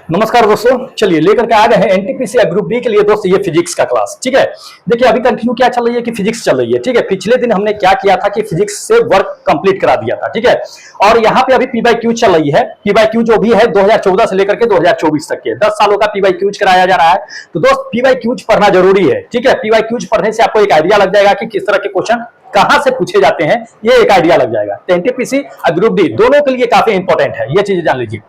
नमस्कार दोस्तों, चलिए लेकर के आ गए हैं एनटीपीसी ग्रुप बी के लिए दोस्त ये फिजिक्स का क्लास। ठीक है, देखिए अभी कंटिन्यू क्या चल रही है कि फिजिक्स चल रही है। ठीक है, पिछले दिन हमने क्या किया था कि फिजिक्स से वर्क कंप्लीट करा दिया था। ठीक है, और यहाँ पे अभी पी बाई क्यू चल रही है। पी बाई क्यू जो भी है 2014 से लेकर के 2024 तक के 10 सालों का पी बाई क्यूज कराया जा रहा है। तो दोस्त पी बाई क्यूज पढ़ना जरूरी है। ठीक है, पी बाई क्यूज पढ़ने से आपको एक आइडिया लग जाएगा कि किस तरह के क्वेश्चन कहां से पूछे जाते हैं, ये एक आइडिया लग जाएगा। तो एनटीपीसी और ग्रुप डी दोनों के लिए काफी इंपॉर्टेंट है, ये चीजें जान लीजिए।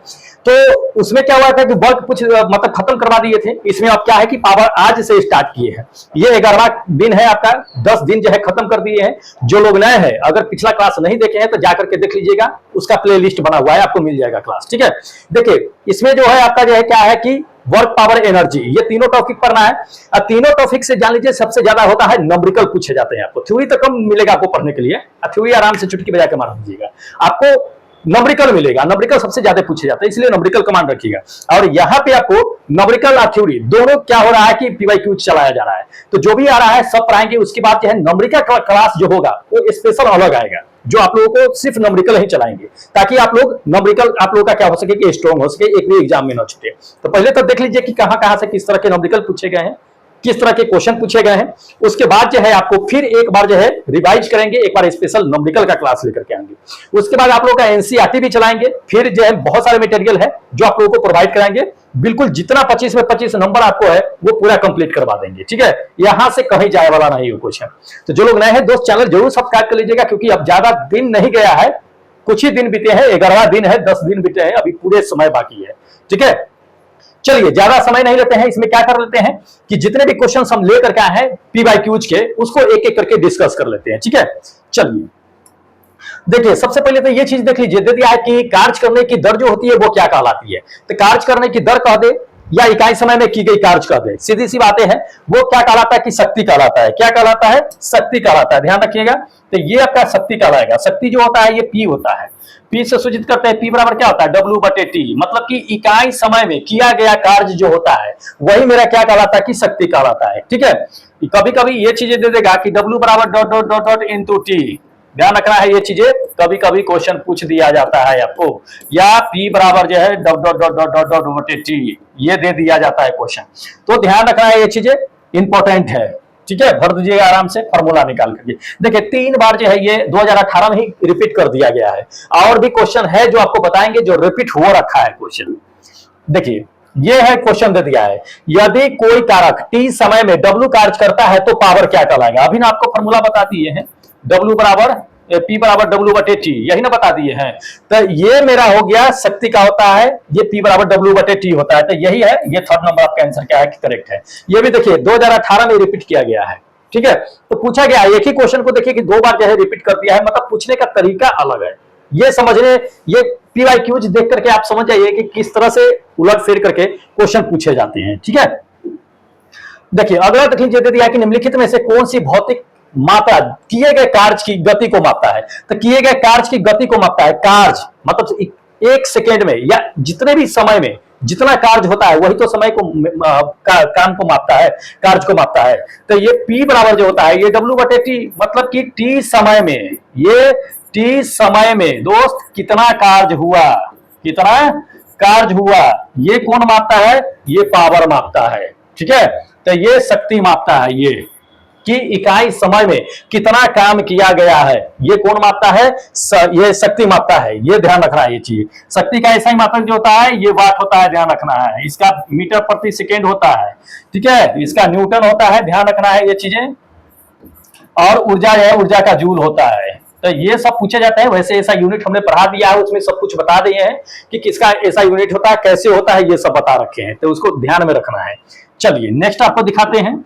तो उसमें क्या हुआ था कि वर्क कुछ मतलब खत्म करवा दिए थे। इसमें अब क्या है कि पावर आज से स्टार्ट किए हैं। ये 11वां दिन है आपका, 10 दिन जो है खत्म कर दिए हैं। जो लोग नए हैं, अगर पिछला क्लास नहीं देखे हैं तो जाकर के देख लीजिएगा, उसका प्ले लिस्ट बना हुआ है, आपको मिल जाएगा क्लास। ठीक है, देखिए इसमें जो है आपका जो है क्या है कि वर्क, पावर, एनर्जी, ये तीनों टॉपिक पढ़ना है। और तीनों टॉपिक से जान लीजिए सबसे ज्यादा होता है न्यूमेरिकल पूछे जाते हैं। आपको थ्योरी तो कम मिलेगा आपको पढ़ने के लिए, थ्योरी आराम से चुटकी बजा के मार दीजिएगा, आपको न्यूमेरिकल मिलेगा। न्यूमेरिकल सबसे ज्यादा पूछे जाते हैं, इसलिए न्यूमेरिकल कमांड रखिएगा। और यहाँ पे आपको न्यूमेरिकल और थ्योरी दोनों क्या हो रहा है कि पी बाई क्यू चलाया जा रहा है। तो जो भी आ रहा है सब पढ़ाएंगे। उसके बाद जो है न्यूमेरिकल क्लास जो होगा वो स्पेशल अलग आएगा, जो आप लोगों को सिर्फ न्यूमेरिकल ही चलाएंगे, ताकि आप लोग न्यूमेरिकल आप लोगों का क्या हो सके कि स्ट्रॉन्ग हो सके, एक भी एग्जाम में न छूटे। तो पहले तो देख लीजिए कि कहां से किस तरह के न्यूमेरिकल पूछे गए हैं, किस तरह के क्वेश्चन पूछे गए हैं। उसके बाद जो है आपको फिर एक बार जो है रिवाइज करेंगे, एक बार स्पेशल न्यूमेरिकल का क्लास लेकर के आएंगे। उसके बाद आप लोगों का एनसीईआरटी भी चलाएंगे। फिर जो है बहुत सारे मटेरियल है जो आप लोगों को प्रोवाइड कराएंगे। बिल्कुल जितना 25 में 25 नंबर आपको है वो पूरा कंप्लीट करवा देंगे। ठीक है, यहां से कहीं जाए वाला नहीं है कुछ है। तो जो लोग नए हैं दोस्त, चैनल जरूर सब्सक्राइब कर लीजिएगा, क्योंकि अब ज्यादा दिन नहीं गया है, कुछ ही दिन बीते हैं। 11वां दिन है, 10 दिन बीते हैं, अभी पूरे समय बाकी है। ठीक है, चलिए ज्यादा समय नहीं लेते हैं। इसमें क्या कर लेते हैं कि जितने भी क्वेश्चन हम लेकर के आए हैं पी बाई क्यूज के, उसको एक एक करके डिस्कस कर लेते हैं। ठीक है, चलिए देखिए सबसे पहले तो ये चीज देख लीजिए, दे दिया है कि कार्य करने की दर जो होती है वो क्या कहलाती है। तो कार्य करने की दर कह दे या इकाई समय में की गई कार्य कह दे, सीधी सी बातें हैं। वो क्या कहलाता है कि शक्ति कहलाता है। क्या कहलाता है? शक्ति कहलाता है। ध्यान रखिएगा, तो ये आपका शक्ति कहलाएगा। शक्ति जो होता है ये पी होता है। पी से सूचित करते हैं, पी बराबर क्या होता है? डब्ल्यू बटे टी, मतलब कि इकाई समय में किया गया कार्य जो होता है वही मेरा क्या कहलाता है कि शक्ति कहलाता है। ठीक है, कभी कभी ये चीजें दे देगा कि डब्ल्यू बराबर dot dot dot dot into T. ध्यान रखना है, ये चीजें कभी कभी क्वेश्चन पूछ दिया जाता है आपको। या पी बराबर जो है dot dot dot dot dot dot बटे टी, ये दे दिया जाता है क्वेश्चन। तो ध्यान रखना है, ये चीजें इंपॉर्टेंट है। ठीक है, भर दीजिएगा आराम से फॉर्मूला निकाल करके। देखिए 3 बार जो है ये 2018 में ही रिपीट कर दिया गया है। और भी क्वेश्चन है जो आपको बताएंगे जो रिपीट हो रखा है क्वेश्चन। देखिए ये है क्वेश्चन दे दिया है, यदि कोई कारक टी समय में डब्ल्यू कार्य करता है तो पावर क्या कहलाएगा। अभी ना आपको फॉर्मूला बता दिए हैं, डब्ल्यू बराबर पी बराबर डब्ल्यू बटे टी, यही ना बता दिए हैं। तो ये मेरा हो गया शक्ति का होता है, ये पी बराबर डब्ल्यू बटे टी होता है। तो यही है, ये थर्ड नंबर आपका आंसर क्या है कि करेक्ट है। ये भी देखिए 2018 में रिपीट किया गया है। ठीक है, तो पूछा गया एक ही क्वेश्चन को देखिए कि 2 बार जो है रिपीट कर दिया है, मतलब पूछने का तरीका अलग है। ये समझने, ये पी वाई क्यूज देख करके आप समझ जाइए कि किस तरह से उलट फेर करके क्वेश्चन पूछे जाते हैं। ठीक है, देखिए अगला देखिए दे दिया कि निम्नलिखित में से कौन सी भौतिक मात्रा किए गए कार्य की गति को मापता है। तो किए गए कार्य की गति को मापता है। कार्य मतलब 1 सेकेंड में या जितने भी समय में जितना कार्य होता है वही तो समय को काम को मापता है, कार्य को मापता है। तो ये P बराबर जो होता है ये W बटे टी, मतलब कि T समय में, ये T समय में दोस्त कितना कार्य हुआ, कितना कार्य हुआ, ये कौन मापता है? ये पावर मापता है। ठीक है, तो ये शक्ति मापता है, ये कि इकाई समय में कितना काम किया गया है, ये कौन मापता है? ये शक्ति मापता है। ये ध्यान रखना है, ये चीज शक्ति का ऐसा ही मापक जो होता है ये वाट होता है, ध्यान रखना है। इसका मीटर प्रति सेकेंड होता है। ठीक है, इसका न्यूटन होता है, ध्यान रखना है ये चीजें। और ऊर्जा है, ऊर्जा का जूल होता है। तो ये सब पूछे जाते हैं। वैसे ऐसा यूनिट हमने पढ़ा दिया है, उसमें सब कुछ बता दिए हैं कि किसका ऐसा यूनिट होता है, कैसे होता है, ये सब बता रखे हैं, तो उसको ध्यान में रखना है। चलिए नेक्स्ट आपको दिखाते हैं।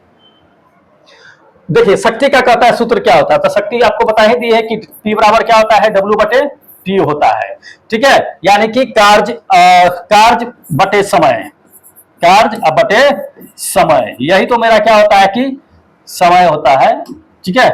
देखिए शक्ति का कहता है सूत्र क्या होता है। तो शक्ति आपको बता ही दी है कि P बराबर क्या होता है? W बटे T होता है। ठीक है, यानी कि कार्य बटे समय, कार्य बटे समय, यही तो मेरा क्या होता है कि समय होता है। ठीक है,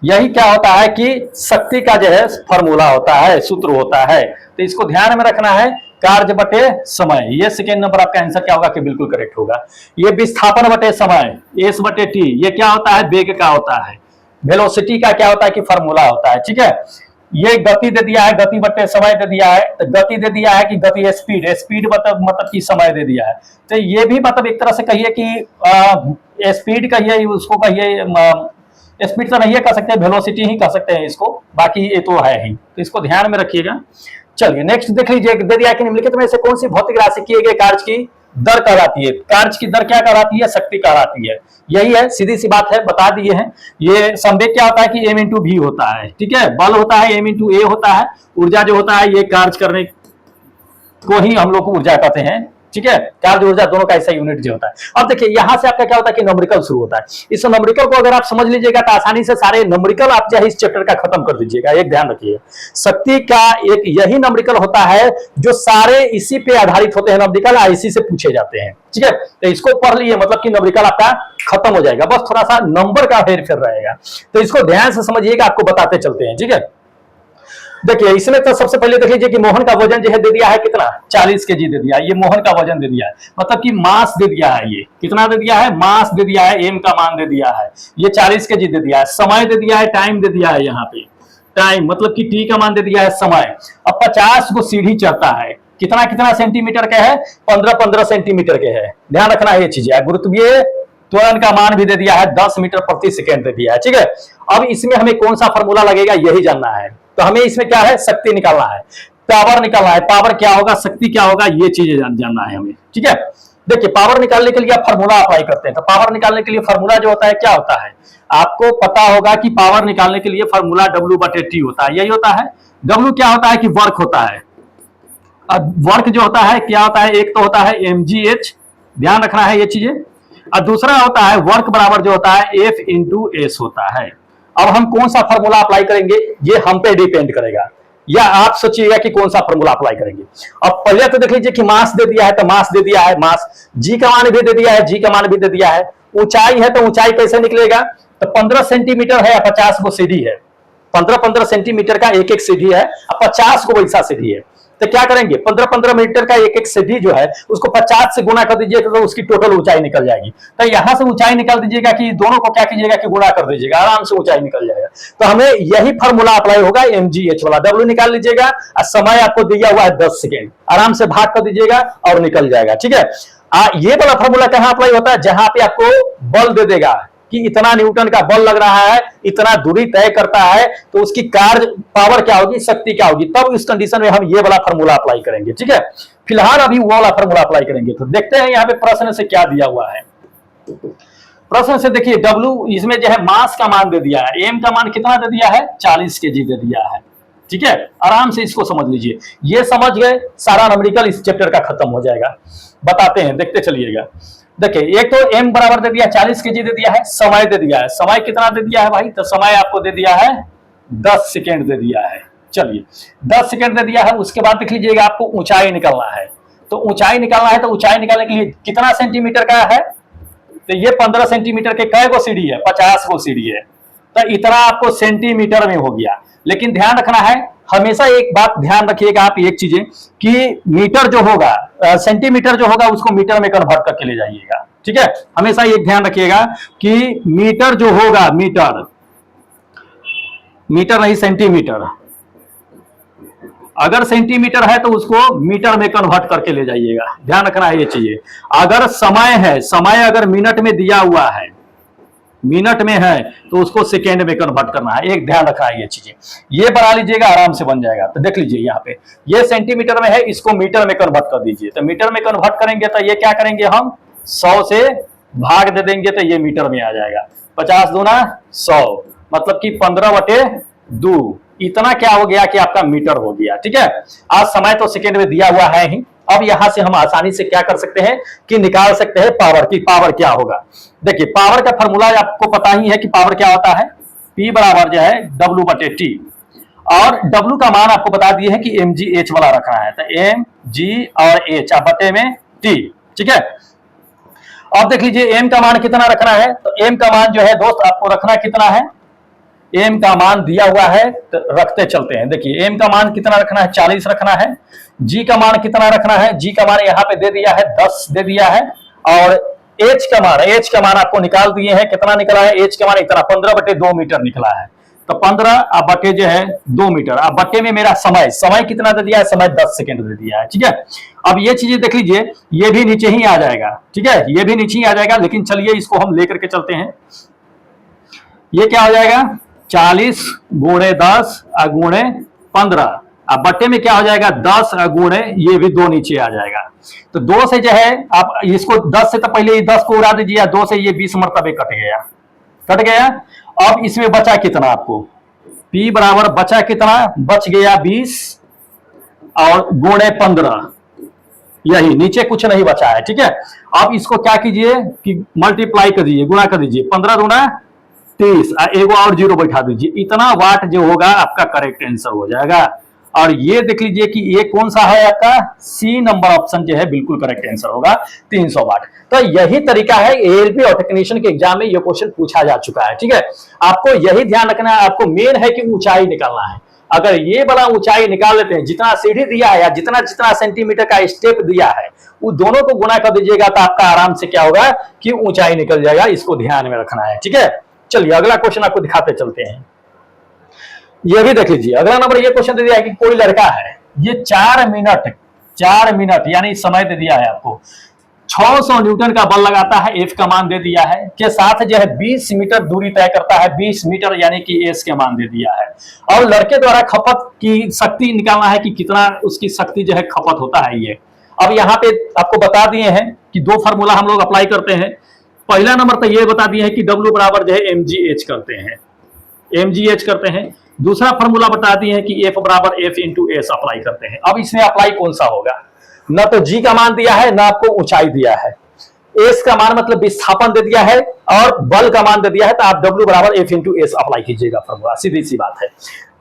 यही क्या होता है कि शक्ति का जो है फॉर्मूला होता है, सूत्र होता है। तो इसको ध्यान में रखना है, कार्य बटे समय। ये सेकेंड नंबर आपका आंसर क्या होगा कि बिल्कुल करेक्ट होगा। ये विस्थापन बटे समय, एस बटे टी, ये क्या होता है? वेग का होता है। वेलोसिटी का क्या होता है कि फॉर्मूला होता है। ठीक है, ये गति दे दिया है, गति बटे समय दे दिया है, तो गति दे दिया है कि गति स्पीड, स्पीड मतलब कि समय दे दिया है। तो ये भी मतलब एक तरह से कहिए कि स्पीड कहिए, उसको कहिए, स्पीड तो नहीं है कह सकते, वेलोसिटी ही कह सकते हैं इसको, बाकी ये तो है ही, तो इसको ध्यान में रखिएगा। चलिए नेक्स्ट देख लीजिए, दे दिया कि निम्नलिखित में से कौन सी भौतिक राशि किए गए कार्य की दर कहलाती है। कार्य की दर क्या कहलाती है? शक्ति कहलाती है। यही है, सीधी सी बात है, बता दिए हैं। ये संवेग क्या होता है कि m इंटू भी होता है, ठीक है। बल होता है m इंटू ए होता है। ऊर्जा जो होता है ये कार्य करने को ही हम लोग को ऊर्जा कहते हैं, ठीक है। कार्य ऊर्जा दोनों का ऐसा यूनिट जो होता है। अब देखिए यहां से आपका क्या होता है कि नंबरिकल शुरू होता है। इस नंबरिकल को अगर आप समझ लीजिएगा तो आसानी से सारे नंबरिकल आप चाहे इस चैप्टर का खत्म कर दीजिएगा। एक ध्यान रखिए, शक्ति का एक यही नंबरिकल होता है जो सारे इसी पे आधारित होते हैं। नंबरिकल इसी से पूछे जाते हैं, ठीक है। तो इसको पढ़ लिए मतलब कि नंबरिकल आपका खत्म हो जाएगा, बस थोड़ा सा नंबर का हेर फेर रहेगा। तो इसको ध्यान से समझिएगा, आपको बताते चलते हैं, ठीक है। देखिए इसमें तो सबसे पहले देख लीजिए कि मोहन का वजन जो है दे दिया है कितना, 40 केजी दे दिया है। ये मोहन का वजन दे दिया है, मतलब कि मास दे दिया है। ये कितना दे दिया है? मास दे दिया है। एम का मान दे दिया है, ये 40 केजी दे दिया है। समय दे दिया है, टाइम दे दिया है। यहाँ पे टाइम मतलब कि टी का मान दे दिया है, समय। अब 50 को सीढ़ी चढ़ता है, कितना कितना सेंटीमीटर के है? 15-15 सेंटीमीटर के है। ध्यान रखना है ये चीजें। गुरुत्वीय त्वरण का मान भी दे दिया है, 10 मीटर प्रति सेकेंड दे दिया है, ठीक है। अब इसमें हमें कौन सा फॉर्मूला लगेगा यही जानना है। तो हमें इसमें क्या है? शक्ति निकालना है, पावर निकालना है। पावर क्या होगा, शक्ति क्या होगा, ये चीजें जानना है हमें, ठीक है। देखिए पावर निकालने के लिए आप फॉर्मूला अप्लाई करते हैं। तो पावर निकालने के लिए फॉर्मूला जो होता है क्या होता है, आपको पता होगा कि पावर निकालने के लिए फॉर्मूला W/T होता है। यही होता है। W क्या होता है कि वर्क होता है। अब वर्क जो होता है क्या होता है, एक तो होता है mgh, ध्यान रखना है ये चीजें। और दूसरा होता है वर्क बराबर जो होता है F इंटू एस होता है। अब हम कौन सा फॉर्मूला अप्लाई करेंगे ये हम पे डिपेंड करेगा, या आप सोचिएगा कि कौन सा फॉर्मूला अप्लाई करेंगे। अब पहले तो देख लीजिए कि मास दे दिया है, तो मास दे दिया है, मास। जी का मान भी दे दिया है, जी का मान भी दे दिया है। ऊंचाई है तो ऊंचाई कैसे निकलेगा, तो 15 सेंटीमीटर है, 50 को सीढ़ी है। 15-15 सेंटीमीटर का एक एक सीढ़ी है, 50 को वैसा सीढ़ी है। तो क्या करेंगे, 15-15 मीटर का एक एक सीढ़ी जो है उसको 50 से गुना कर दीजिएगा तो उसकी टोटल ऊंचाई निकल जाएगी। तो यहां से ऊंचाई निकाल दीजिएगा कि दोनों को क्या कीजिएगा कि गुणा कर दीजिएगा, आराम से ऊंचाई निकल जाएगा। तो हमें यही फॉर्मूला अप्लाई होगा, mgh वाला। W निकाल लीजिएगा और समय आपको दिया हुआ है 10 सेकेंड, आराम से भाग कर दीजिएगा और निकल जाएगा, ठीक है। ये वाला फॉर्मूला कहां अप्लाई होता है, जहां पे आपको बल दे देगा कि इतना न्यूटन का बल लग रहा है, इतना दूरी तय करता है, तो उसकी कार्य पावर क्या होगी, शक्ति क्या होगी। तब इस कंडीशन में हम ये वाला फॉर्मूला अप्लाई करेंगे, ठीक है। फिलहाल अभी वो वाला फॉर्मूला अप्लाई करेंगे। तो देखते हैं यहाँ पे प्रश्न से क्या दिया हुआ है। प्रश्न से देखिए W इसमें जो है मास का मान दे दिया है, एम का मान कितना दे दिया है, 40 केजी दे दिया है, ठीक है। आराम से इसको समझ लीजिए, ये समझ गए सारा न्यूमेरिकल इस चैप्टर का खत्म हो जाएगा। बताते हैं, देखते चलिएगा। देखिए एक तो m बराबर दे दिया 40 केजी दे दिया है, समय दे दिया है। समय कितना दे दिया है भाई, तो समय आपको दे दिया है 10 सेकेंड दे दिया है। चलिए 10 सेकेंड दे दिया है। उसके बाद देख लीजिएगा आपको ऊंचाई निकालना है। तो ऊंचाई निकालना है, तो ऊंचाई निकालने के लिए कितना सेंटीमीटर का है, तो ये 15 सेंटीमीटर के कै को सीढ़ी है, 50 को सीढ़ी है। तो इतना आपको सेंटीमीटर में हो गया। लेकिन ध्यान रखना है, हमेशा एक बात ध्यान रखिएगा आप, एक चीजें कि मीटर जो होगा, सेंटीमीटर जो होगा उसको मीटर में कन्वर्ट करके ले जाइएगा, ठीक है। हमेशा एक ध्यान रखिएगा कि मीटर जो होगा, मीटर नहीं सेंटीमीटर, अगर सेंटीमीटर है तो उसको मीटर में कन्वर्ट करके ले जाइएगा। ध्यान रखना है ये चीजें। अगर समय है, समय अगर मिनट में दिया हुआ है, मिनट में है, तो उसको सेकेंड में कन्वर्ट करना है। एक ध्यान रखना है ये चीजें, ये बना लीजिएगा, आराम से बन जाएगा। तो देख लीजिए यहाँ पे ये सेंटीमीटर में है, इसको मीटर में कन्वर्ट कर दीजिए। तो मीटर में कन्वर्ट करेंगे तो ये क्या करेंगे, हम 100 से भाग दे देंगे तो ये मीटर में आ जाएगा। 50 दूना 100, मतलब कि 15/2। इतना क्या हो गया कि आपका मीटर हो गया, ठीक है। आज समय तो सेकेंड में दिया हुआ है ही। अब यहां से हम आसानी से क्या कर सकते हैं कि निकाल सकते हैं पावर की, पावर क्या होगा। देखिए पावर का फॉर्मूला आपको पता ही है कि पावर क्या होता है, P बराबर जो है W/T। और W का मान आपको बता दिए है कि mgh वाला रखना है। तो mg और h बटे में T, ठीक है। अब देख लीजिए m का मान कितना रखना है, तो m का मान जो है दोस्त आपको रखना कितना है, m का मान दिया हुआ है तो रखते चलते हैं। देखिए m का मान कितना रखना है, 40 रखना है। g का मान कितना रखना है, g का मान यहाँ पे दे दिया है 10 दे दिया है। और h का मान आपको निकाल दिए हैं, कितना निकला है, h का मान इतना 15/2 मीटर निकला है। तो 15 अब बटे जो है 2 मीटर। अब बटे में मेरा समय कितना दे दिया है, समय 10 सेकेंड दे दिया है। ठीक है, अब ये चीजें देख लीजिए, ये भी नीचे ही आ जाएगा। ठीक है, ये भी नीचे ही आ जाएगा, लेकिन चलिए इसको हम लेकर के चलते हैं। ये क्या हो जाएगा, 40 गुणे 10 गुणे 15। अब बट्टे में क्या हो जाएगा, 10 गुणे ये भी 2 नीचे आ जाएगा। तो 2 से जो है आप इसको 10 से तो पहले ये 10 को उड़ा दीजिए, 2 से ये 20 मरतबे कट गया। अब इसमें बचा कितना आपको, P बराबर बचा कितना, बच गया 20 और गुणे 15, यही नीचे कुछ नहीं बचा है। ठीक है, अब इसको क्या कीजिए कि मल्टीप्लाई कर दीजिए, गुणा कर दीजिए, 15 दूना 30, एगो और जीरो बैठा दीजिए, इतना वाट जो होगा आपका करेक्ट आंसर हो जाएगा। और ये देख लीजिए कि ये कौन सा है आपका, सी नंबर ऑप्शन जो है बिल्कुल करेक्ट आंसर होगा, 300 वाट। तो यही तरीका है, एएलपी और टेक्नीशियन के एग्जाम में ये क्वेश्चन पूछा जा चुका है। ठीक है, आपको यही ध्यान रखना है, आपको मेन है कि ऊंचाई निकालना है। अगर ये बड़ा ऊंचाई निकाल लेते हैं, जितना सीढ़ी दिया है या जितना जितना सेंटीमीटर का स्टेप दिया है, वो दोनों को गुना कर दीजिएगा तो आपका आराम से क्या होगा कि ऊंचाई निकल जाएगा। इसको ध्यान में रखना है। ठीक है, चलिए अगला क्वेश्चन आपको दिखाते चलते हैं। ये भी देख लीजिए, अगला नंबर ये क्वेश्चन दे दिया है कि कोई लड़का है, ये 4 मिनट यानी समय दे दिया है आपको, 600 न्यूटन का बल लगाता है, एफ का मान दे दिया है, के साथ जो है 20 मीटर दूरी तय करता है, 20 मीटर यानी कि एस के मान दे दिया है। और लड़के द्वारा खपत की शक्ति निकालना है कि कितना उसकी शक्ति जो है खपत होता है। ये अब यहाँ पे आपको बता दिए हैं कि 2 फार्मूला हम लोग अप्लाई करते हैं। पहला नंबर तो ये बता दिए हैं कि W बराबर जो है mgh करते हैं, mgh करते हैं। दूसरा फार्मूला बता दिए हैं कि F बराबर F इंटू एस अप्लाई करते हैं। अब इसमें अप्लाई कौन सा होगा, ना तो G का मान दिया है, ना आपको ऊंचाई दिया है, एस का मान मतलब विस्थापन दे दिया है, और बल का मान दे दिया है, तो आप W बराबर F इंटू एस अप्लाई कीजिएगा फार्मूला, सीधी सी बात है।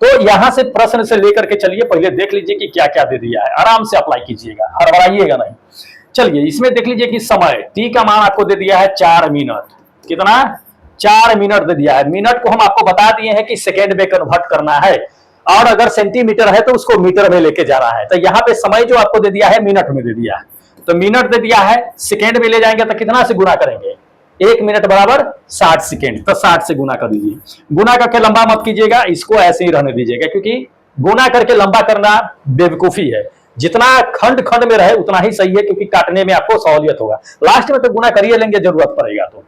तो यहां से प्रश्न से लेकर के चलिए, पहले देख लीजिए कि क्या क्या दे दिया है, आराम से अप्लाई कीजिएगा, हड़बड़ाइएगा नहीं। चलिए इसमें देख लीजिए कि समय T का मान आपको दे दिया है 4 मिनट, कितना 4 मिनट दे दिया है। मिनट को हम आपको बता दिए हैं कि सेकेंड में कन्वर्ट करना है, और अगर सेंटीमीटर है तो उसको मीटर में लेके जाना है। तो यहाँ पे समय जो आपको दे दिया है मिनट में दे दिया है, तो मिनट दे दिया है, सेकेंड में ले जाएंगे तो कितना से गुना करेंगे, 1 मिनट बराबर 60 सेकेंड, तो 60 से गुना कर दीजिए। गुना करके लंबा मत कीजिएगा, इसको ऐसे ही रहने दीजिएगा, क्योंकि गुना करके लंबा करना बेवकूफी है। जितना खंड खंड में रहे उतना ही सही है, क्योंकि काटने में आपको सहूलियत होगा। लास्ट में तो गुना करिए लेंगे, जरूरत पड़ेगा तो।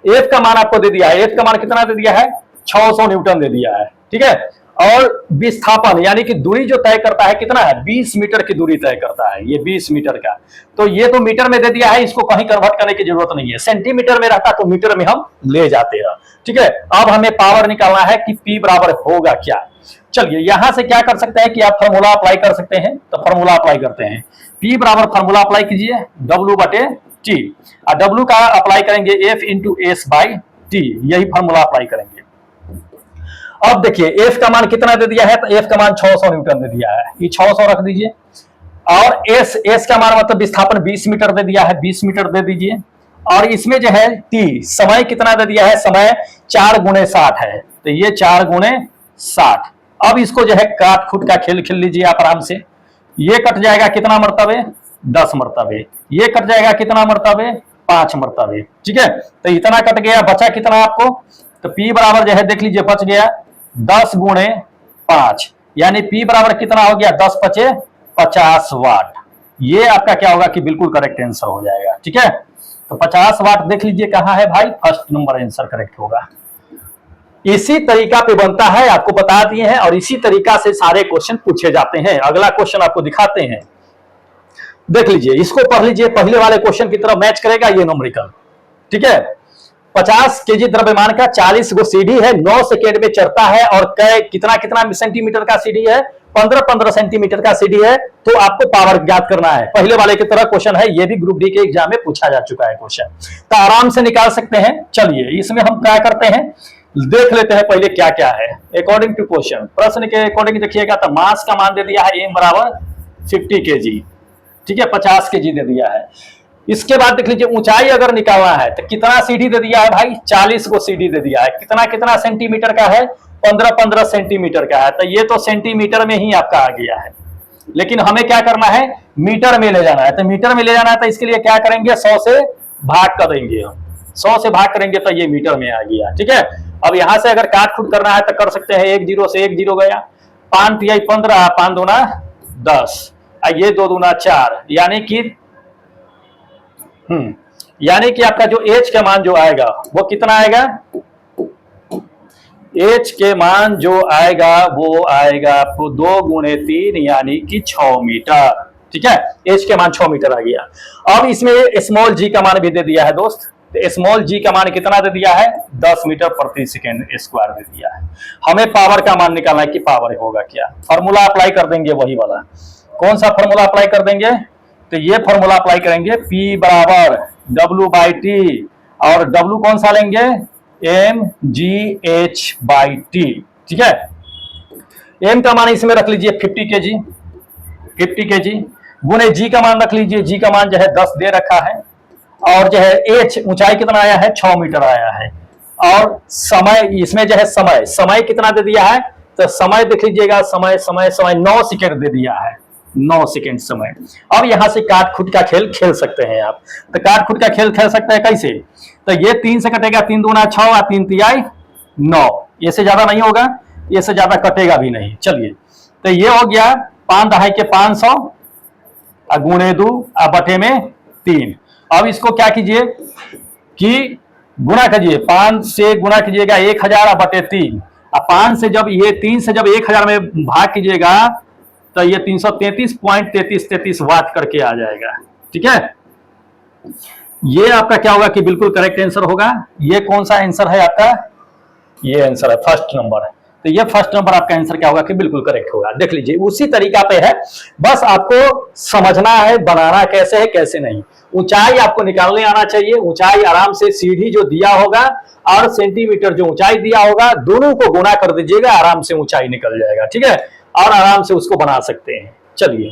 एफ का मान आपको दे दिया है, एफ का मान कितना दे दिया है, 600 न्यूटन दे दिया है। ठीक है, और विस्थापन यानी कि दूरी जो तय करता है कितना है, 20 मीटर की दूरी तय करता है, ये 20 मीटर का। तो ये तो मीटर में दे दिया है, इसको कहीं कन्वर्ट करने की जरूरत नहीं है। सेंटीमीटर में रहता तो मीटर में हम ले जाते हैं। ठीक है, अब हमें पावर निकालना है कि P बराबर होगा क्या। चलिए यहां से क्या कर सकते हैं कि आप फार्मूला अप्लाई कर सकते हैं, तो फार्मूला अप्लाई करते हैं। P बराबर फार्मूला अप्लाई कीजिए, W बटे T, और W का अप्लाई करेंगे F into S by T, यही फार्मूला अप्लाई करेंगे। अब देखिए F का मान कितना दे दिया है, तो F का मान 600 न्यूटन दे दिया है, ये 600 रख दीजिए। और S का मान मतलब विस्थापन 20 मीटर दे दिया है, 20 मीटर दे दीजिए। और इसमें जो है T समय कितना दे दिया है, समय 4 गुणे 60 है, तो ये 4 गुणे 60। अब इसको जो है काट खुट का खेल खेल लीजिए आप आराम से। ये कट जाएगा कितना मरतबे, 10 मरतबे। ये कट जाएगा कितना मरतबे, 5 मरतबे। ठीक है, तो इतना कट गया, बचा कितना आपको, तो P बराबर जो है देख लीजिए बच गया 10 गुणे 5, यानी P बराबर कितना हो गया, 10 पचे 50 वाट। ये आपका क्या होगा कि बिल्कुल करेक्ट आंसर हो जाएगा। ठीक है, तो 50 वाट देख लीजिए कहां है भाई, फर्स्ट नंबर आंसर करेक्ट होगा। इसी तरीका पे बनता है, आपको बता दिए हैं, और इसी तरीका से सारे क्वेश्चन पूछे जाते हैं। अगला क्वेश्चन आपको दिखाते हैं, देख लीजिए, इसको पढ़ लीजिए, पहले वाले क्वेश्चन की तरह मैच करेगा ये न्यूमेरिकल। ठीक है, 50 केजी द्रव्यमान का 40 गो सीढ़ी है, 9 सेकेंड में चढ़ता है, और कितना कितना सेंटीमीटर का सीढ़ी है, 15-15 सेंटीमीटर का सीढ़ी है। तो आपको पावर ज्ञात करना है, पहले वाले की तरह क्वेश्चन है, ये भी ग्रुप डी के एग्जाम में पूछा जा चुका है क्वेश्चन, तो आराम से निकाल सकते हैं। चलिए इसमें हम क्या करते हैं, देख लेते हैं पहले क्या क्या है अकॉर्डिंग टू क्वेश्चन। प्रश्न के अकॉर्डिंग देखिएगा तो मास का मान दे दिया है m बराबर 50 kg। ठीक है, 50 kg दे दिया है। इसके बाद देख लीजिए ऊंचाई अगर निकालना है तो कितना सीढ़ी दे दिया है भाई, 40 को सीढ़ी दे दिया है। कितना कितना सेंटीमीटर का है, 15-15 सेंटीमीटर का है, तो ये तो सेंटीमीटर में ही आपका आ गया है। लेकिन हमें क्या करना है, मीटर में ले जाना है। तो मीटर में ले जाना है तो इसके लिए क्या करेंगे, 100 से भाग कर देंगे हम, 100 से भाग करेंगे तो ये मीटर में आ गया। ठीक है, अब यहां से अगर काट खूट करना है तो कर सकते हैं, 1 0 से 1 0 गया, 5 तिहाई 15, 5 दूना 10, ये 2 दूना 4, यानी कि आपका जो एच का मान जो आएगा वो कितना आएगा, एच के मान जो आएगा वो आएगा आपको 2 गुणे 3 यानी कि 6 मीटर। ठीक है, एच के मान 6 मीटर आ गया। अब इसमें स्मॉल जी का मान भी दे दिया है दोस्त, तो स्मॉल जी का मान कितना दे दिया है, 10 मीटर प्रति सेकेंड स्क्वायर दे दिया है। हमें पावर का मान निकालना है कि पावर होगा क्या, फॉर्मूला अप्लाई कर देंगे वही वाला। कौन सा फॉर्मूला अप्लाई कर देंगे, तो ये फॉर्मूला अप्लाई करेंगे, P बराबर W/T, और W कौन सा लेंगे, mgh/t। ठीक है, m का मान इसमें रख लीजिए 50 kg, गुणे g का मान रख लीजिए, g का मान जो है 10 दे रखा है, और जो है h ऊंचाई कितना आया है, 6 मीटर आया है, और समय इसमें जो है समय कितना दे दिया है, तो समय देख लीजिएगा, समय 9 सेकेंड दे दिया है, 9 सेकेंड समय। अब यहां से काट खुट का खेल खेल सकते हैं आप, तो काट खुट का खेल खेल सकते हैं कैसे, तो ये 3 से कटेगा, 3 दूना 6 और 3 तिहाई 9, ये से ज्यादा नहीं होगा, ये से ज्यादा कटेगा भी नहीं। चलिए, तो ये हो गया 5 दहाई के 500 गुणे 2 बटे में 3। अब इसको क्या कीजिए कि गुणा कीजिए, 5 से गुणा कीजिएगा 1000 बटे 3, अब 5 से जब ये 3 से जब 1000 में भाग कीजिएगा तो ये 333.3333 वाट करके आ जाएगा। ठीक है, ये आपका क्या होगा कि बिल्कुल करेक्ट आंसर होगा। ये कौन सा आंसर है आपका, ये आंसर है फर्स्ट नंबर, तो ये फर्स्ट नंबर आपका आंसर क्या होगा कि बिल्कुल करेक्ट होगा। देख लीजिए, उसी तरीका पे है, बस आपको समझना है बनाना कैसे है कैसे नहीं। ऊंचाई आपको निकालने आना चाहिए, ऊंचाई आराम से सीढ़ी जो दिया होगा और सेंटीमीटर जो ऊंचाई दिया होगा, दोनों को गुणा कर दीजिएगा, आराम से ऊंचाई निकल जाएगा। ठीक है, और आराम से उसको बना सकते हैं। चलिए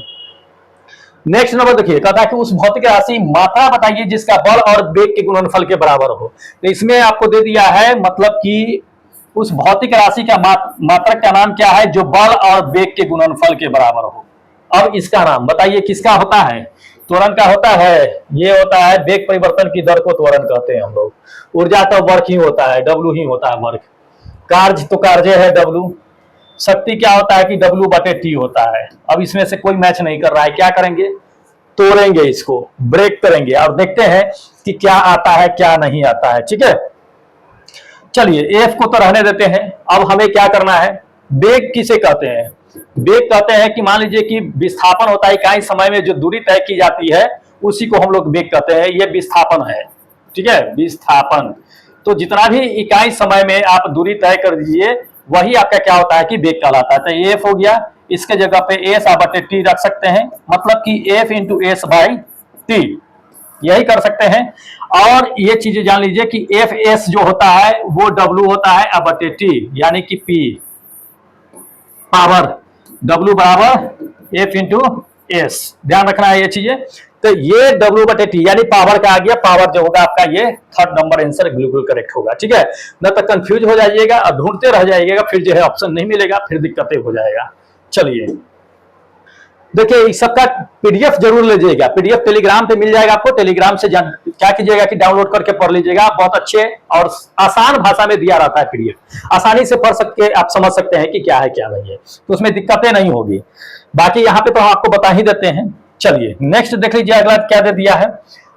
नेक्स्ट नंबर देखिए, कहता है कि उस भौतिक राशि मात्रा बताइए जिसका बल और वेग के गुणनफल के बराबर हो। तो इसमें आपको दे दिया है, मतलब कि उस भौतिक राशि का मात्रक का नाम क्या है जो बल और वेग के गुणनफल के बराबर हो। अब इसका नाम बताइए किसका होता है, त्वरण का होता है, ये होता है वेग परिवर्तन की दर को त्वरण कहते हैं हम लोग। ऊर्जा तो वर्क ही होता है, W ही होता है वर्क। कार्य तो कार्य है W। शक्ति क्या होता है कि W/T होता है। अब इसमें से कोई मैच नहीं कर रहा है, क्या करेंगे, तोड़ेंगे, इसको ब्रेक करेंगे और देखते हैं कि क्या आता है क्या नहीं आता है। ठीक है, चलिए F को तो रहने देते हैं। अब हमें क्या करना है, वेग किसे कहते हैं, वेग कहते हैं कि मान लीजिए कि विस्थापन होता है, इकाई समय में जो दूरी तय की जाती है उसी को हम लोग वेग कहते हैं, ये विस्थापन है। ठीक है, विस्थापन, तो जितना भी इकाई समय में आप दूरी तय कर दीजिए वही आपका क्या होता है कि वेग कहलाता है। तो F हो गया, इसके जगह पे S/T रख सकते हैं, मतलब कि F × S/T यही कर सकते हैं। और ये चीजें जान लीजिए कि Fs जो होता है वो W होता है T, यानी कि P पावर, W बराबर F × S, ध्यान रखना है ये चीजें। तो ये W/T यानी पावर का आ गया, पावर जो होगा आपका ये थर्ड नंबर आंसर बिल्कुल करेक्ट होगा। ठीक है, न तो कंफ्यूज हो जाइएगा और ढूंढते रह जाइएगा, फिर जो है ऑप्शन नहीं मिलेगा, फिर दिक्कतें हो जाएगा। चलिए देखिए, इस सबका PDF जरूर लीजिएगा, PDF टेलीग्राम पे मिल जाएगा आपको। टेलीग्राम से क्या कीजिएगा कि डाउनलोड करके पढ़ लीजिएगा, बहुत अच्छे और आसान भाषा में दिया रहता है PDF, आसानी से पढ़ सकते, आप समझ सकते हैं कि क्या है क्या नहीं है, तो उसमें दिक्कतें नहीं होगी। बाकी यहाँ पे तो हम आपको बता ही देते हैं। चलिए नेक्स्ट देख लीजिए, अगला क्या दे दिया है,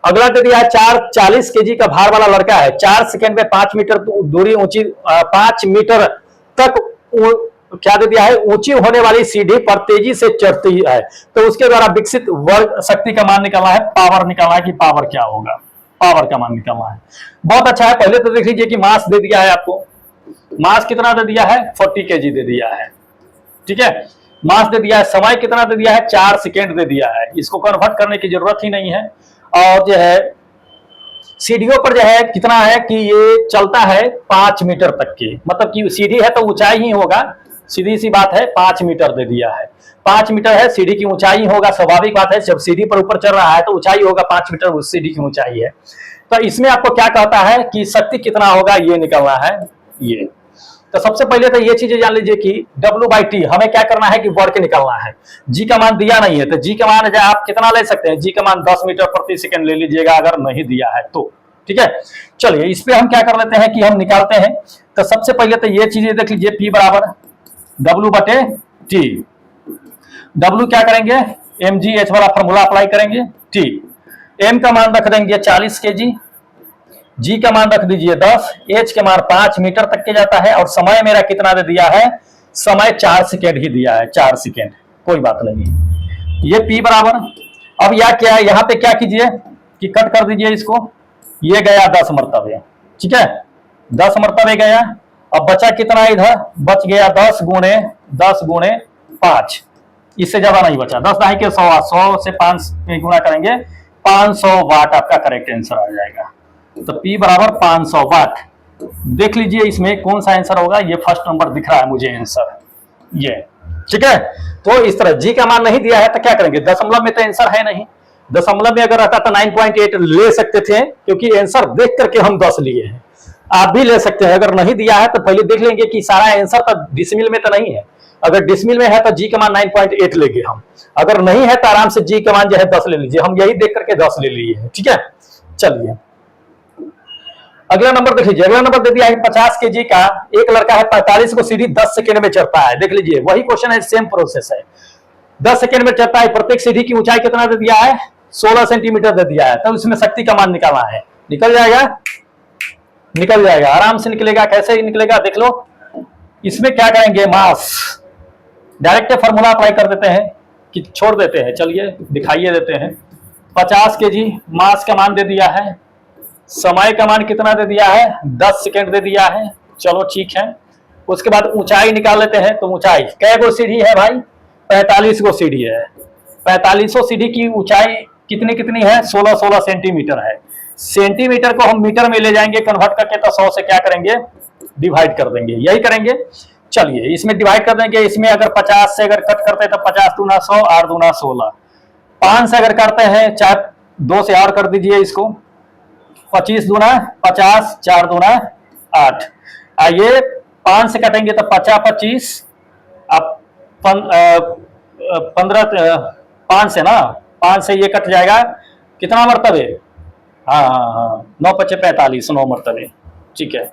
अगला दे दिया है 40 kg का भार वाला लड़का है, 4 सेकंड में 5 मीटर दूरी ऊंची, 5 मीटर तक क्या दे दिया है, ऊंची होने वाली सीढ़ी पर तेजी से चढ़ती है, तो उसके द्वारा विकसित वर्ग शक्ति का मान निकालना है, पावर निकालना है कि पावर क्या होगा, पावर का मान निकालना है। बहुत अच्छा है, पहले तो देख लीजिए कि मास दे दिया है आपको, मास कितना दे दिया है, 40 kg दे दिया है। ठीक है, मास दे दिया है, समय कितना दे दिया है, 4 सेकेंड दे दिया है, इसको कन्वर्ट करने की जरूरत ही नहीं है। और जो है सीढ़ियों पर जो है कितना है कि ये चलता है 5 मीटर तक की, मतलब कि सीढ़ी है तो ऊंचाई ही होगा, सीधी सी बात है, 5 मीटर दे दिया है, 5 मीटर है, सीढ़ी की ऊंचाई होगा, स्वाभाविक बात है, जब सीढ़ी पर ऊपर चढ़ रहा है तो ऊंचाई होगा 5 मीटर, उस सीढ़ी की ऊंचाई है। तो इसमें आपको क्या कहता है कि शक्ति कितना होगा ये निकलना है। ये तो सबसे पहले तो ये चीजें जान लीजिए कि W/T हमें क्या करना है कि वर्क निकालना है। G का मान दिया नहीं है, तो G का मान आप कितना ले सकते हैं, G का मान 10 मीटर प्रति सेकंड ले लीजिएगा, अगर नहीं दिया है तो ठीक है। चलिए इस पे हम क्या कर लेते हैं कि हम निकालते हैं। तो सबसे पहले तो ये चीजें देख लीजिए, P बराबर W/T। W क्या करेंगे, mgh वाला फॉर्मूला अप्लाई करेंगे, T m का मान रख देंगे 40 kg, G का मान रख दीजिए 10, H के मान 5 मीटर तक के जाता है, और समय मेरा कितना दे दिया है, समय 4 सेकेंड ही दिया है, 4 सेकेंड, कोई बात नहीं। ये P बराबर, अब यह क्या है, यहां पे क्या कीजिए कि कट कर दीजिए इसको, ये गया 10 मरतबे, ठीक है, 10 मरतबे गया। अब बचा कितना, इधर बच गया 10 गुणे 5, इससे ज्यादा नहीं बचा, 10 दाई के 100, 100 से 5 में गुणा करेंगे, 500 वाट आपका करेक्ट आंसर आ जाएगा। तो P बराबर 500 वाट। देख लीजिए इसमें कौन सा आंसर होगा, ये फर्स्ट नंबर दिख रहा है मुझे आंसर, ये ठीक है। तो इस तरह G का मान नहीं दिया है तो क्या करेंगे, दशमलव में तो आंसर है नहीं, दशमलव में अगर रहता तो 9.8 ले सकते थे, क्योंकि आंसर देख करके हम 10 लिए हैं। आप भी ले सकते हैं, अगर नहीं दिया है तो पहले देख लेंगे कि सारा आंसर तो डिसमिल में तो नहीं है, अगर डिसमिल में है तो G का मान 9.8 लेंगे हम, अगर नहीं है तो आराम से G का मान जो है 10 ले लीजिए, हम यही देख करके 10 ले लिए हैं, ठीक है। चलिए अगला नंबर देख लीजिए, अगला नंबर दे दिया है 50 kg का, एक लड़का है 45 को सीढ़ी 10 सेकेंड में चढ़ता है। देख लीजिए वही क्वेश्चन है, सेम प्रोसेस है, 10 सेकेंड में चढ़ता है, प्रत्येक सीढ़ी की ऊंचाई कितना दे दिया है, 16 सेंटीमीटर दे दिया है, तो उसमें शक्ति का मान निकालना है। निकल जाएगा, निकल जाएगा, आराम से निकलेगा। कैसे निकलेगा देख लो, इसमें क्या करेंगे, मास डायरेक्ट फॉर्मूला अप्लाई कर देते हैं कि छोड़ देते हैं, चलिए दिखाइए देते हैं। 50 kg मास का मान दे दिया है, समय का मान कितना दे दिया है, 10 सेकेंड दे दिया है, चलो ठीक है। उसके बाद ऊंचाई निकाल लेते हैं, तो ऊंचाई कै गो सीढ़ी है भाई, 45 गो सीढ़ी है, 45 सीढ़ी की ऊंचाई कितनी कितनी है, 16 सेंटीमीटर है। सेंटीमीटर को हम मीटर में ले जाएंगे कन्वर्ट करके, तो 100 से क्या करेंगे, डिवाइड कर देंगे, यही करेंगे। चलिए इसमें डिवाइड कर देंगे, इसमें अगर 50 से अगर कट करते हैं तो 50 दूना 100, 8 दूना 16, 5 से अगर करते हैं, 4 2 से और कर दीजिए इसको, 25 दूना 50, 4 दूना 8, ये 5 से कटेंगे तो 50 25, अब 15 5 से ना, 5 से ये कट जाएगा, कितना मरतबे, हाँ 9 × 5 = 45, 9 मरतबे, ठीक है।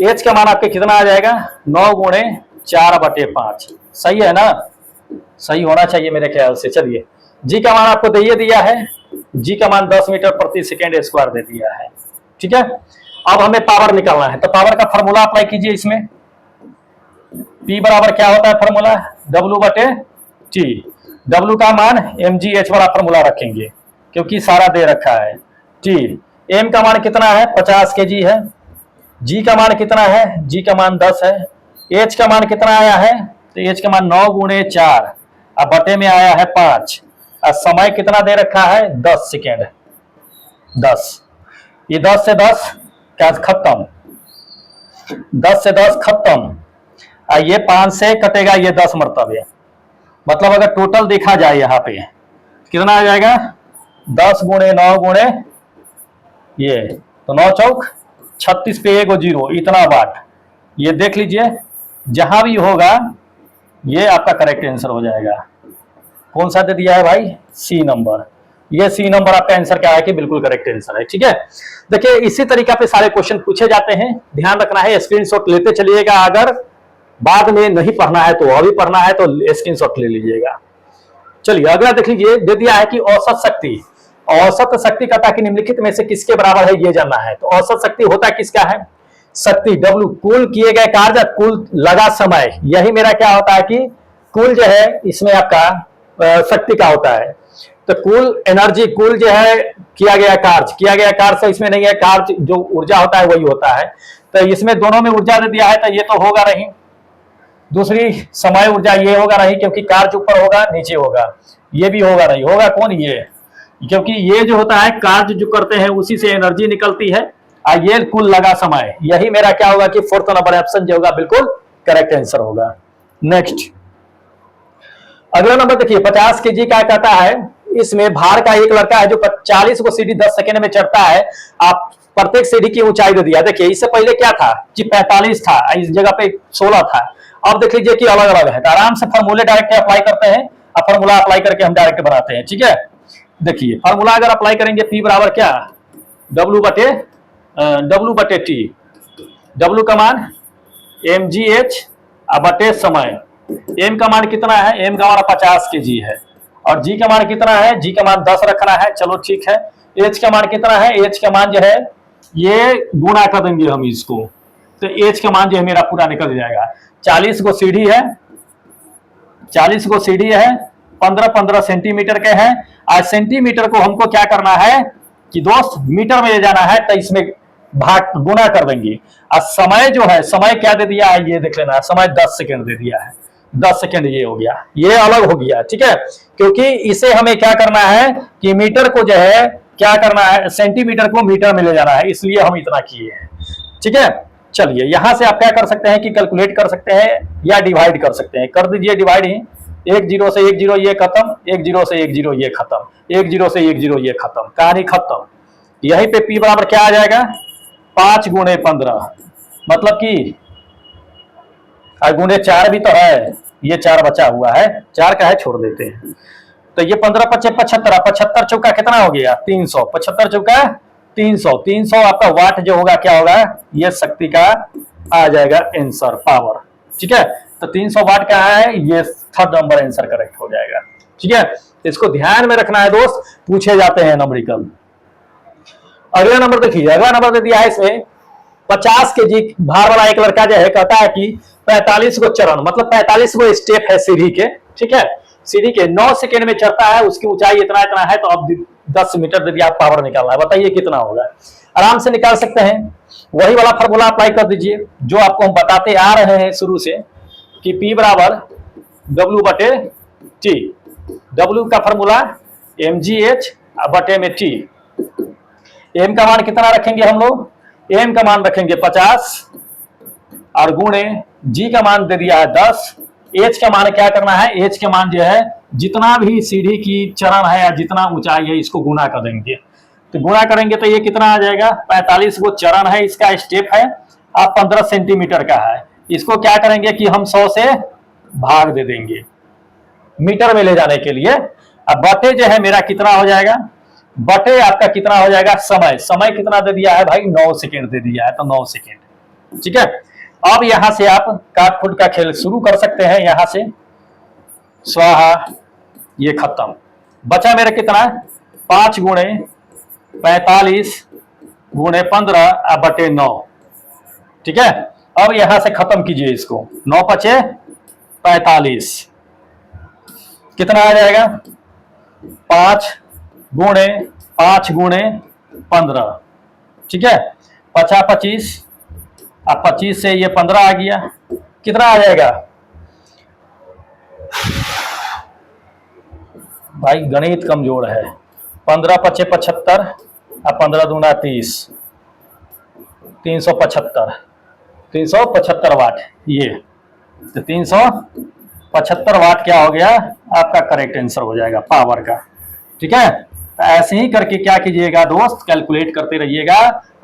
एच का मान आपके कितना आ जाएगा, 9 गुणे 4/5, सही है ना, सही होना चाहिए मेरे ख्याल से। चलिए जी का मान आपको दे दिया है, जी का मान 10 मीटर प्रति सेकेंड स्क्वायर दे दिया है, ठीक है। अब हमें पावर निकालना है, तो पावर का फॉर्मूला अप्लाई कीजिए इसमें। P बराबर क्या होता है फॉर्मूला, W/T, W का मान mgh वाला फॉर्मूला रखेंगे क्योंकि सारा दे रखा है। T m का मान कितना है, 50 kg है, G का मान कितना है, G का मान 10 है, H का मान कितना आया है, तो H का मान 9 गुणे 4, अब बटे में आया है 5, और समय कितना दे रखा है, 10 सेकेंड, 10, ये 10 से 10 क्या खत्म, 10 से 10 खत्म, ये 5 से कटेगा ये 10 मरतबे, मतलब अगर टोटल देखा जाए यहाँ पे कितना आ जाएगा, 10 गुणे 9 गुणे ये, तो 9 चौक 36 पे 1 0, इतना वाट, ये देख लीजिए जहां भी होगा ये आपका करेक्ट आंसर हो जाएगा। कौन सा दे दिया है भाई, सी नंबर, ये सी नंबर आपका आंसर क्या है कि बिल्कुल करेक्ट आंसर है, ठीक है। देखिए इसी तरीका पे सारे क्वेश्चन पूछे जाते हैं, ध्यान रखना है, स्क्रीनशॉट लेते चलिएगा, अगर बाद में नहीं पढ़ना है तो अभी पढ़ना है तो स्क्रीनशॉट ले लीजिएगा। चलिए अगला देख लीजिए, दे दिया है कि औसत शक्ति, औसत शक्ति का ताकि निम्नलिखित में से किसके बराबर है ये जानना है। तो औसत शक्ति होता किसका है, शक्ति W, कुल किए गए कार्य, कुल लगा समय, यही मेरा क्या होता है कि कुल जो है इसमें आपका शक्ति का होता है। तो कुल एनर्जी, कुल जो है किया गया कार्य से इसमें नहीं है, कार्य जो ऊर्जा होता है वही होता है, तो इसमें दोनों में ऊर्जा दे दिया है, तो ये तो होगा नहीं। दूसरी समय ऊर्जा ये होगा नहीं क्योंकि कार्य ऊपर होगा नीचे होगा, ये भी होगा नहीं, होगा कौन, ये, क्योंकि ये जो होता है कार्य जो करते हैं उसी से एनर्जी निकलती है, और ये कुल लगा समय, यही मेरा क्या होगा कि फोर्थ नंबर ऑप्शन जो होगा बिल्कुल करेक्ट आंसर होगा। नेक्स्ट अगला नंबर देखिए, 50 kg का कहता है, इसमें भार का एक लड़का है जो 40 को सीढ़ी 10 सेकेंड में चढ़ता है, आप प्रत्येक सीढ़ी की ऊंचाई दे दिया। देखिए इससे पहले क्या था कि 45 था, इस जगह पे 16 था, अब देख लीजिए कि अलग अलग है, तो आराम से फॉर्मूले डायरेक्ट अप्लाई करते हैं, और फॉर्मूला अप्लाई करके हम डायरेक्ट बनाते हैं, ठीक है। देखिए फॉर्मूला अगर अप्लाई करेंगे, P बराबर क्या, W/T। W का मान mgh बटे समय। m का मान कितना है, m का मान 50 kg है, और g का मान कितना है, g का मान 10 रखना है, चलो ठीक है। h का मान कितना है, h का मान जो है ये गुणा कर देंगे हम इसको, तो h का मान जो है मेरा पूरा निकल जाएगा। 40 गो सीढ़ी है, 40 गो सीढ़ी है, 15-15 सेंटीमीटर के हैं। आज सेंटीमीटर को हमको क्या करना है कि दोस्त मीटर में ले जाना है, तो इसमें भाग गुना कर देंगे। और समय जो है, समय क्या दे दिया है ये देख लेना, समय 10 सेकेंड दे दिया है, 10 सेकेंड ये हो गया, ये अलग हो गया, ठीक है। क्योंकि इसे हमें क्या करना है कि मीटर को जो है क्या करना है, सेंटीमीटर को मीटर में ले जाना है, इसलिए हम इतना किए हैं, ठीक है। चलिए यहां से आप क्या कर सकते हैं कि कैलकुलेट कर सकते हैं या डिवाइड कर सकते हैं। कर दीजिए डिवाइड ही, 1 0 से 1 0 ये खत्म, 1 0 से 1 0 ये खत्म, 1 0 से 1 0 ये खत्म, कहानी खत्म। यहीं पे P बराबर क्या आ जाएगा, 5 गुणे 15, मतलब कि गुणे 4 भी तो है, ये 4 बचा हुआ है, 4 का है छोड़ देते हैं। तो ये 15 × 5 = 75, 75 चौका कितना हो गया 300, 75 चौका 300, 300 आपका वाट जो होगा क्या होगा, ये शक्ति का आ जाएगा आंसर, पावर, ठीक है। तो 300 वाट का है, ये थर्ड नंबर आंसर करेक्ट हो जाएगा, ठीक है। तो इसको ध्यान में रखना है दोस्त, पूछे जाते हैं नंबरिकल। अगला नंबर देखिए, अगला नंबर दे दिया है इसमें 50 kg भार वाला एक लड़का जो है कहता है कि 45 गो चरण, मतलब 45 गो स्टेप है सीढ़ी के, ठीक है। सीढ़ी के 9 सेकेंड में चढ़ता है, उसकी ऊंचाई इतना इतना है, तो अब 10 मीटर दे दिया, पावर निकालना है, बताइए कितना होगा। आराम से निकाल सकते हैं, वही वाला फॉर्मूला अप्लाई कर दीजिए जो आपको हम बताते आ रहे हैं शुरू से कि P बराबर W/T। W का फॉर्मूला mgh बटे में T। m का मान कितना रखेंगे हम लोग, m का मान रखेंगे 50 और गुणे g का मान दे दिया है 10, h का मान क्या करना है, h का मान जो है जितना भी सीढ़ी की चरण है या जितना ऊंचाई है इसको गुना कर देंगे। तो गुना करेंगे तो ये कितना आ जाएगा, 45 गो चरण है, इसका स्टेप है, आप 15 सेंटीमीटर का है, इसको क्या करेंगे कि हम 100 से भाग दे देंगे मीटर में ले जाने के लिए। अब बटे जो है मेरा कितना हो जाएगा, बटे आपका कितना हो जाएगा, समय, समय कितना दे दिया है भाई 9 सेकेंड दे दिया है, तो 9 सेकेंड, ठीक है। अब यहां से आप काट फुट का खेल शुरू कर सकते हैं, यहां से स्वाहा, ये खत्म। बचा मेरा कितना, 5 गुणे 45 गुणे 15 बटे 9, ठीक है। अब यहां से खत्म कीजिए इसको, 9 × 5 = 45, कितना आ जाएगा 5 गुणे 15, ठीक है। 5 × 25, अब 25 से ये 15 आ गया, कितना आ जाएगा भाई, गणित कमजोर है। 15 × 5 = 75 और 15 दूना 30, 375 वाट, ये तो 375 वाट क्या हो गया आपका करेक्ट आंसर हो जाएगा पावर का, ठीक है। तो ऐसे ही करके क्या कीजिएगा दोस्त, कैलकुलेट करते रहिएगा,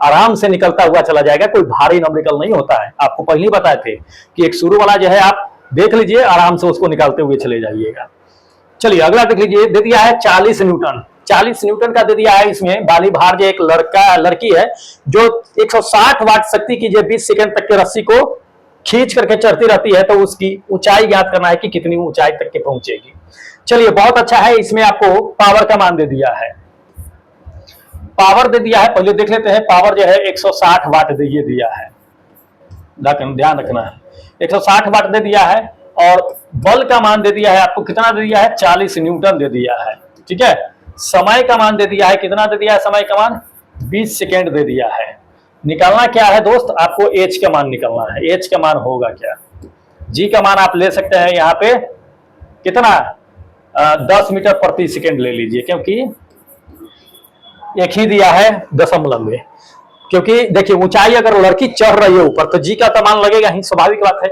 आराम से निकलता हुआ चला जाएगा, कोई भारी नंबरिकल नहीं होता है। आपको पहले ही बताए थे कि एक शुरू वाला जो है आप देख लीजिए, आराम से उसको निकालते हुए चले जाइएगा। चलिए अगला देख लीजिए, दे दिया है 40 न्यूटन, 40 न्यूटन का दे दिया है। इसमें बाली भार जो एक लड़की है जो 160 वाट शक्ति की जो 20 सेकंड तक के रस्सी को खींच करके चढ़ती रहती है, तो उसकी ऊंचाई ज्ञात करना है कि कितनी ऊंचाई तक के पहुंचेगी। चलिए बहुत अच्छा है, इसमें आपको पावर का मान दे दिया है, पावर दे दिया है, पहले देख लेते हैं। पावर जो है 160 वाट ये दिया है, ध्यान रखना है, 160 वाट दे दिया है। और बल का मान दे दिया है आपको, कितना दे दिया है 40 न्यूटन दे दिया है, ठीक है। समय का मान दे दिया है, कितना दे दिया है समय का मान 20 सेकेंड दे दिया है। निकालना क्या है दोस्त, आपको एच का मान निकालना है। एच का मान होगा क्या, जी का मान आप ले सकते हैं यहाँ पे कितना 10 मीटर प्रति सेकेंड ले लीजिए, क्योंकि एक ही दिया है दशमलव में, क्योंकि देखिए ऊंचाई अगर लड़की चढ़ रही है ऊपर तो जी का तो मान लगेगा ही, स्वाभाविक बात है।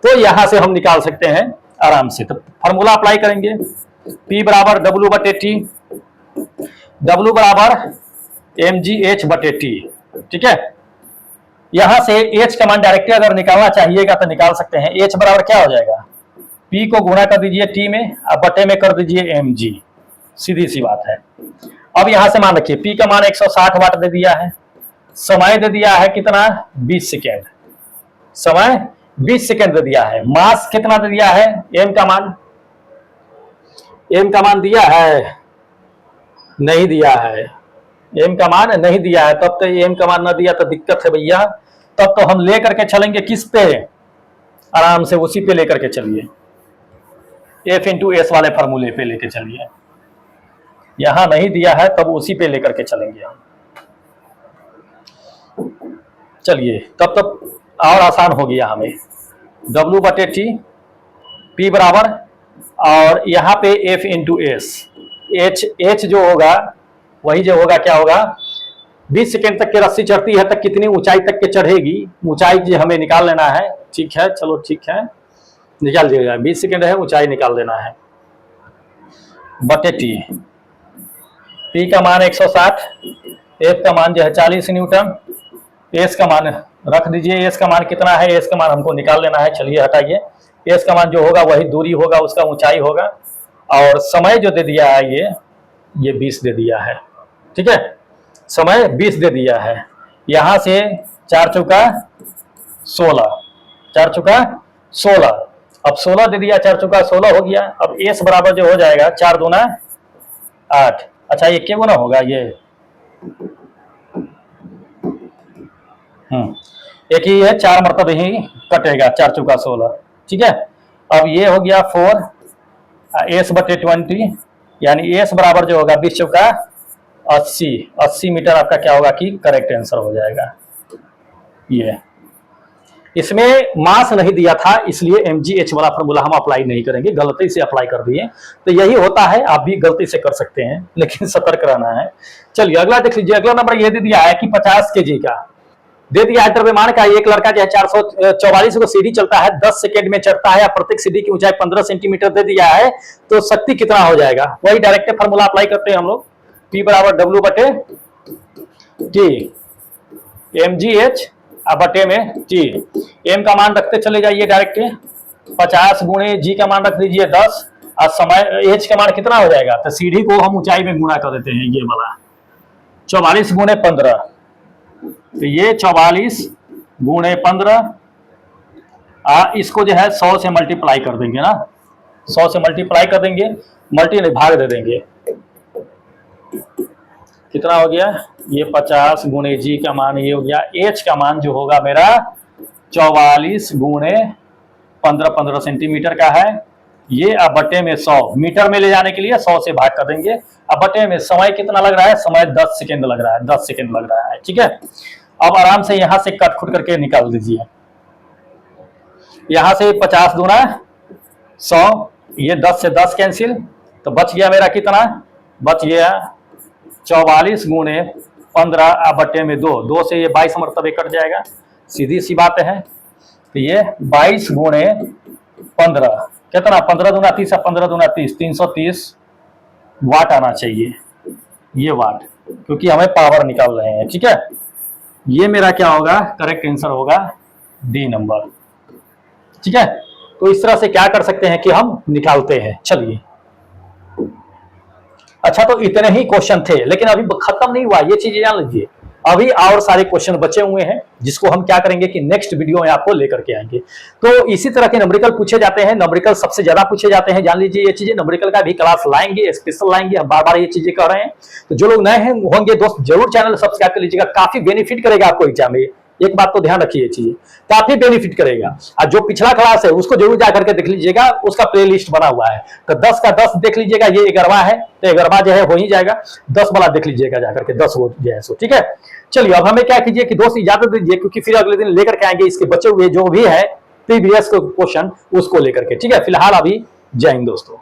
तो यहां से हम निकाल सकते हैं आराम से। तो फॉर्मूला अप्लाई करेंगे, P बराबर W/T, W बराबर mgh/T, ठीक है। यहां से H का मान डायरेक्टली अगर निकालना चाहिएगा तो निकाल सकते हैं। H बराबर क्या हो जाएगा, P को गुणा कर दीजिए T में, अब बटे में कर दीजिए mg, सीधी सी बात है। अब यहां से मान रखिए P का मान 160 वाट दे दिया है, समय दे दिया है कितना 20 सेकेंड, समय 20 सेकेंड दे दिया है, मास कितना दे दिया है, m का मान दिया है, नहीं दिया है, m का मान नहीं दिया है। तब तो m का मान ना दिया तो दिक्कत है भैया, तब तो हम लेकर के चलेंगे किस पे, आराम से उसी पे लेकर के चलिए, F इंटू एस वाले फार्मूले पे लेके चलिए, यहां नहीं दिया है तब उसी पे लेकर के चलेंगे हम। चलिए तब तक और आसान हो गया हमें, W/T P बराबर, और यहाँ पे F इंटू एस, H जो होगा वही जो होगा क्या होगा, 20 सेकेंड तक के रस्सी चढ़ती है तक कितनी ऊंचाई तक के चढ़ेगी, ऊंचाई जो हमें निकाल लेना है। ठीक है, चलो ठीक है, निकाल दिया जाए, 20 सेकेंड है, ऊंचाई निकाल देना है, बटे टी। P का मान 160, F का मान जो है 40 न्यूटन, S का मान रख दीजिए, S का मान कितना है, S का मान हमको निकाल लेना है। चलिए हटाइए, S का मान जो होगा वही दूरी होगा, उसका ऊंचाई होगा, और समय जो दे दिया है ये 20 दे दिया है। ठीक है, समय 20 दे दिया है, यहां से 4 चौका 16, 4 चौका 16, अब 16 दे दिया, 4 चौका 16 हो गया। अब S बराबर जो हो जाएगा 4 दूना 8, अच्छा ये क्या गुना होगा, ये एक ही है, 4 मरतबे ही कटेगा, 4 चौका 16। ठीक है, अब ये हो गया 4 S/20, यानी S बराबर जो होगा 20 चौका 80 मीटर आपका क्या होगा कि करेक्ट आंसर हो जाएगा। ये इसमें मास नहीं दिया था इसलिए mgh वाला फॉर्मूला हम अप्लाई नहीं करेंगे, गलती से अप्लाई कर दिए, तो यही होता है, आप भी गलती से कर सकते हैं, लेकिन सतर्क रहना है। चलिए अगला देख लीजिए, अगला नंबर ये दे दिया है कि 50 kg का दे दिया है द्रव्यमान का, एक लड़का जो है 444 को सीढ़ी चलता है, 10 सेकेंड में चढ़ता है, प्रत्येक सीढ़ी की ऊंचाई 15 सेंटीमीटर दे दिया है, तो शक्ति कितना हो जाएगा, वही डायरेक्ट फॉर्मूला अप्लाई करते हैं हम लोग, P बराबर W/T, mgh बटे में T, m का मान रखते चले जाइए डायरेक्ट, 50 गुणे G का मान रख दीजिए 10, और समय h का मान कितना हो जाएगा, तो सीढ़ी को हम ऊंचाई में गुणा कर देते हैं, ये वाला 44 गुणे 15, तो ये 44 गुणे 15, इसको जो है 100 से मल्टीप्लाई कर देंगे ना, 100 से मल्टीप्लाई कर देंगे, मल्टी नहीं भाग दे देंगे, कितना हो गया, ये 50 गुणे G का मान ये हो गया, H का मान जो होगा मेरा 44 गुणे 15 सेंटीमीटर का है, ये अब बटे में 100, मीटर में ले जाने के लिए 100 से भाग कर देंगे, अब बटे में समय कितना लग रहा है, समय 10 सेकेंड लग रहा है, 10 सेकेंड लग रहा है। ठीक है, अब आराम से यहां से कट खुट करके निकाल दीजिए, यहां से 50 दूना 100, ये 10 से 10 कैंसिल, तो बच गया मेरा कितना, बच गया 44 गुणे 15 बटे में 2 से ये 22 मरतबे कट जाएगा, सीधी सी बात है, तो ये 22 गुणे 15 कितना, 15 दूना 30, 15 दूना 30, 330 वाट आना चाहिए, ये वाट, क्योंकि हमें पावर निकाल रहे हैं। ठीक है, ये मेरा क्या होगा, करेक्ट आंसर होगा डी नंबर। ठीक है, तो इस तरह से क्या कर सकते हैं कि हम निकालते हैं। चलिए, अच्छा तो इतने ही क्वेश्चन थे, लेकिन अभी खत्म नहीं हुआ, ये चीजें जान लीजिए, अभी और सारे क्वेश्चन बचे हुए हैं, जिसको हम क्या करेंगे कि नेक्स्ट वीडियो में आपको लेकर के आएंगे। तो इसी तरह के न्यूमेरिकल पूछे जाते हैं, न्यूमेरिकल सबसे ज्यादा पूछे जाते हैं, जान लीजिए ये चीजें, न्यूमेरिकल का भी क्लास लाएंगे, स्पेशल लाएंगे, हम बार बार ये चीजें कर रहे हैं। तो जो लोग नए हैं होंगे दोस्त, जरूर चैनल सब्सक्राइब कर लीजिएगा, काफी बेनिफिट करेगा आपको एग्जाम में, एक बात तो ध्यान रखिए, चीजें काफी बेनिफिट करेगा। और जो पिछला क्लास है उसको जरूर जाकर के देख लीजिएगा, उसका प्लेलिस्ट बना हुआ है, तो 10 का 10 देख लीजिएगा, ये 11वां है, तो 11वां जो है हो ही जाएगा, 10 वाला देख लीजिएगा जाकर के, 10 हो जाए सो। ठीक है, चलिए अब हमें क्या कीजिए कि दोस्त इजाजत दीजिए, क्योंकि फिर अगले दिन लेकर के आएंगे इसके बचे हुए जो भी है प्रीवियस क्वेश्चन, उसको लेकर के। ठीक है, फिलहाल अभी जय हिंद दोस्तों।